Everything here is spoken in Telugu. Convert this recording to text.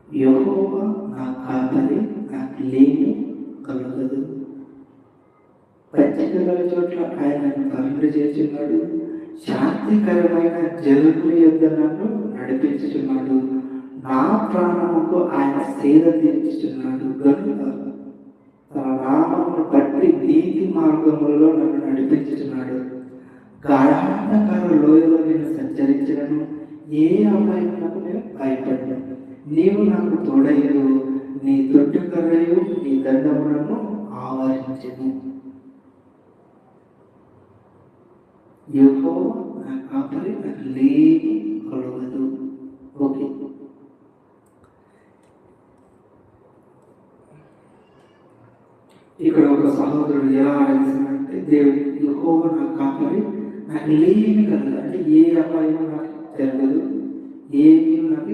యెహోవా నా కాపరి, నాకు లేమి కలుగదు. పచ్చిక చోట్ల ఆయన నన్ను కలుగజేస్తున్నాడు. శాంతికరమైన జలముల యొద్ద నన్ను నడిపించుచున్నాడు. నా ప్రాణముకు ఆయన సేద తీర్చుచున్నాడు గనుక తన నామమును బట్టి నీతి మార్గములలో నన్ను నడిపించుచున్నాడు. గాఢాంధకార లోయలో నేను సంచరించను, ఏ అపాయమునకు నేను భయపడను. నీవు నాకు తోడయ్యవు, నీ తొట్టు కర్రయు నీ దండములను ఆవరించెను. యెహోవా నా కాపరి, నాకు లేమి కలుగదు. ఓకే, ఇక్కడ ఒక సహోదరుడు ఎలా ఆలోచిస్తున్నాడంటే, దేవుడు యెహోవా నా కాపరి, నాకు లేమి కలగదు అంటే ఏ అపాయం నాకు జరగదు, ఏమీ నాకు